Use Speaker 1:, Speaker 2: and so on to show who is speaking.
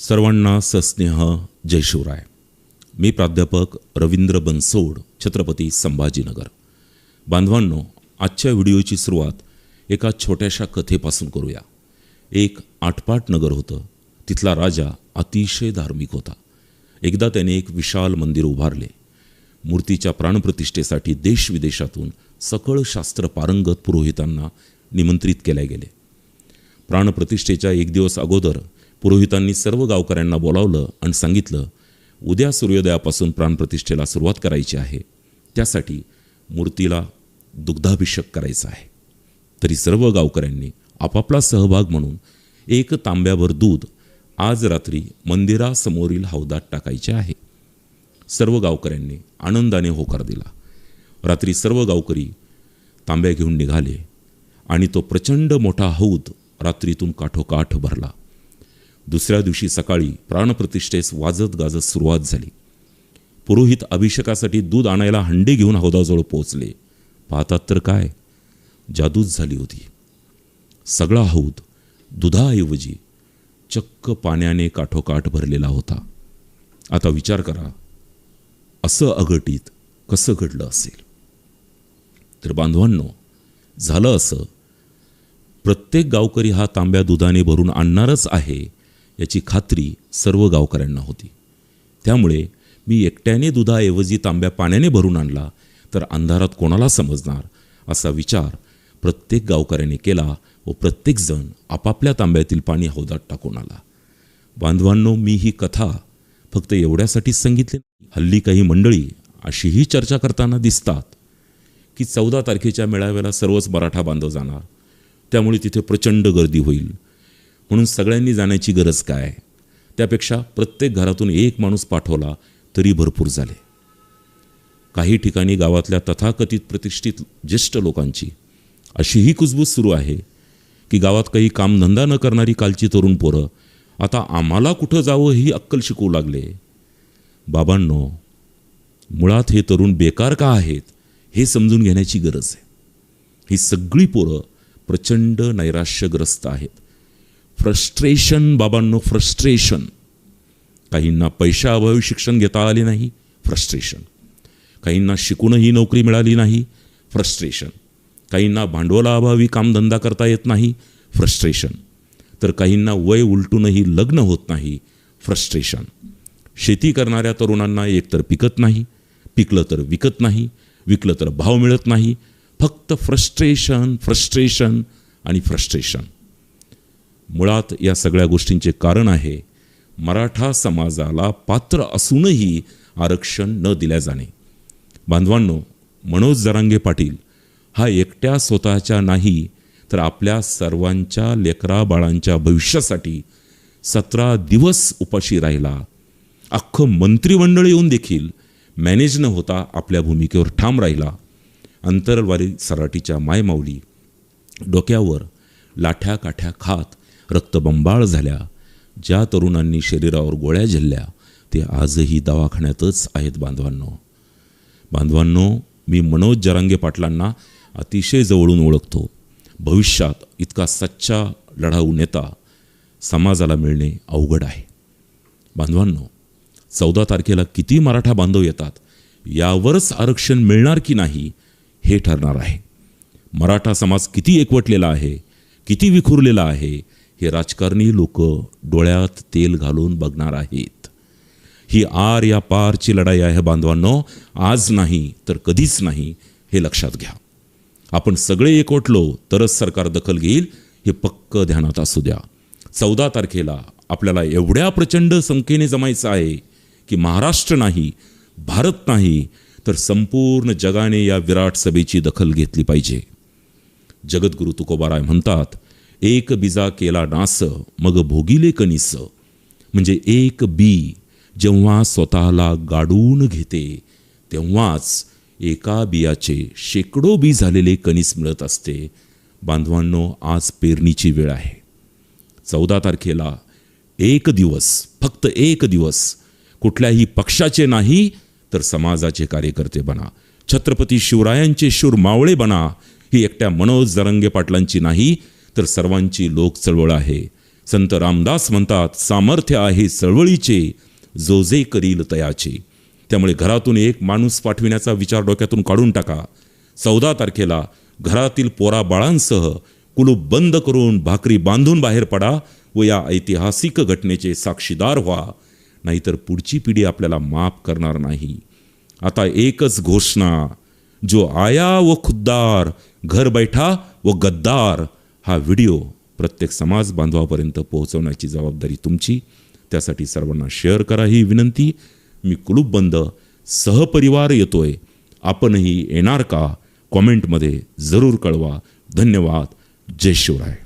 Speaker 1: सर्वांना सस्नेह जय शिवराय. मी प्राध्यापक रवींद्र बनसोड, छत्रपती संभाजीनगर. बांधवांनो, आजच्या व्हिडिओची सुरुवात एका छोट्याशा कथेपासून करूया. एक आटपाट नगर होतं. तिथला राजा अतिशय धार्मिक होता. एकदा त्याने एक विशाल मंदिर उभारले. मूर्तीच्या प्राणप्रतिष्ठेसाठी देशविदेशातून सकळ शास्त्र पारंगत पुरोहितांना निमंत्रित केले गेले. प्राणप्रतिष्ठेच्या एक दिवस अगोदर पुरोहितांनी सर्व गावकऱ्यांना बोलावलं आणि सांगितलं, उद्या सूर्योदयापासून प्राणप्रतिष्ठेला सुरुवात करायची आहे. त्यासाठी मूर्तीला दुग्धाभिषेक करायचा आहे. तरी सर्व गावकऱ्यांनी आपापला सहभाग म्हणून एक तांब्याभर दूध आज रात्री मंदिरासमोरील हौदात टाकायचे आहे. सर्व गावकऱ्यांनी आनंदाने होकार दिला. रात्री सर्व गावकरी तांब्या घेऊन निघाले आणि तो प्रचंड मोठा हौद रात्रीतून काठोकाठ भरला. दुसऱ्या दिवशी सकाळी प्राणप्रतिष्ठेस वाजत गाजत सुरुवात झाली. पुरोहित अभिषेकासाठी दूध आणायला हंडे घेऊन हौदाजवळ पोहोचले. पाहतात तर काय, जादूच झाली होती. सगळा हौद दुधाऐवजी चक्क पाण्याने काठोकाठ भरलेला होता. आता विचार करा, असं अघटित कसं घडलं असेल? तर बांधवांनो, झालं असं, प्रत्येक गावकरी हा तांब्या दुधाने भरून आणणारच आहे याची खात्री सर्व गावकऱ्यांना होती. त्यामुळे मी एकट्याने दुधाऐवजी तांब्या पाण्याने भरून आणला तर अंधारात कोणाला समजणार, असा विचार प्रत्येक गावकऱ्याने केला व प्रत्येकजण आपापल्या तांब्यातील पाणी हौदात टाकून आला. बांधवांनो, मी ही कथा फक्त एवढ्यासाठीच सांगितली. हल्ली काही मंडळी अशीही चर्चा करताना दिसतात की 14 तारखेच्या मेळाव्याला सर्वच मराठा बांधव जाणार, त्यामुळे तिथे प्रचंड गर्दी होईल, म्हणून सगळ्यांनी जाण्याची गरज काय, त्यापेक्षा प्रत्येक घरातून एक माणूस पाठवला तरी भरपूर झाले. काही ठिकाणी गावातल्या तथाकथित प्रतिष्ठित ज्येष्ठ लोकांची अशीही कुजबूज सुरू आहे की गावात काही कामधंदा न करणारी कालची तरुण पोरं आता आम्हाला कुठं जावं ही अक्कल शिकवू लागले. बाबांनो, मुळात हे तरुण बेकार का आहेत हे समजून घेण्याची गरज आहे. ही सगळी पोरं प्रचंड नैराश्यग्रस्त आहेत. फ्रस्ट्रेशन बाबांनो, फ्रस्ट्रेशन. काहींना पैशाअभावी शिक्षण घेता आले नाही, फ्रस्ट्रेशन. काहींना शिकूनही नोकरी मिळाली नाही, फ्रस्ट्रेशन. काहींना भांडवलाअभावी कामधंदा करता येत नाही, फ्रस्ट्रेशन. तर काहींना वय उलटूनही लग्न होत नाही, फ्रस्ट्रेशन. शेती करणाऱ्या तरुणांना एकतर पिकत नाही, पिकलं तर विकत नाही, विकलं तर भाव मिळत नाही. फक्त फ्रस्ट्रेशन, फ्रस्ट्रेशन आणि फ्रस्ट्रेशन. मुळात या सगळ्या गोष्टींचे कारण आहे मराठा समाजाला पात्र असूनही आरक्षण न दिल्या जाणे. बांधवांनो, मनोज जरांगे पाटील हा एकट्या स्वतःच्या नाही तर आपल्या सर्वांच्या लेकरा बाळांच्या भविष्यासाठी 17 दिवस उपाशी राहिला. अख्खं मंत्रिमंडळ येऊन देखील मॅनेज न होता आपल्या भूमिकेवर ठाम राहिला. अंतरवारी सराटीच्या मायमाऊली डोक्यावर लाठ्या काठ्या खात रक्तबंबाळ झाल्या. ज्या तरुणांनी शरीरावर गोळ्या झेलल्या ते आजही दवाखान्यातच आहेत. बांधवांनो, मी मनोज जरांगे पाटलांना अतिशय जवळून ओळखतो. भविष्यात इतका सच्चा लढाऊ नेता समाजाला मिळणे अवघड आहे. बांधवांनो, 14 तारखेला किती मराठा बांधव येतात यावरच आरक्षण मिळणार की नाही हे ठरणार आहे. मराठा समाज किती एकवटलेला आहे, किती विखुरलेला आहे हे राजकारणी लोक डोळ्यात तेल घालून बघणार आहेत. ही आर या पारची लढाई आहे बांधवांनो, आज नाही तर कधीच नाही, हे लक्षात घ्या. आपण सगळे एकवटलो तरच सरकार दखल घेईल, हे पक्क ध्यानात असू द्या. 14 तारखेला आपल्याला एवढ्या प्रचंड संख्येने जमायचं आहे की महाराष्ट्र नाही, भारत नाही तर संपूर्ण जगाने या विराट सभेची दखल घेतली पाहिजे. जगद्गुरु तुकोबाराय म्हणतात, एक बीजा केला नास मग भोगिले कणीस. म्हणजे एक बी जेव्हा स्वतःला गाडून घेते तेव्हाच एका बियाचे शेकडो बी झालेले कणीस मिळत असते. बांधवांनो, आज पेरणीची वेळ आहे. 14 तारखेला एक दिवस, फक्त एक दिवस कुठल्याही पक्षाचे नाही तर समाजाचे कार्यकर्ते बना. छत्रपती शिवरायांचे शूर मावळे बना. ही एकट्या मनोज जरांगे पाटलांची नाही तर सर्वांची लोक चळवळ आहे. संत रामदास म्हणतात, सामर्थ्य आहे चळवळीचे, जो जे करील तयाचे. त्यामुळे घरातून एक माणूस पाठविण्याचा विचार डोक्यातून काढून टाका. 14 तारखेला घरातील पोराबाळांसह कुलूप बंद करून भाकरी बांधून बाहेर पडा व या ऐतिहासिक घटनेचे साक्षीदार व्हा, नाहीतर पुढची पिढी आपल्याला माफ करणार नाही. आता एकच घोषणा, जो आया वो खुद्दार, घर बैठा व गद्दार. हा व्हिडिओ प्रत्येक समाज बांधवापर्यंत पोहोचवण्याची जबाबदारी तुमची. त्यासाठी सर्वांना शेअर करा ही विनंती. मी कुलूपबंद सहपरिवार येतोय, आपणही येणार का? कॉमेंटमध्ये जरूर कळवा. धन्यवाद. जय शिवराय.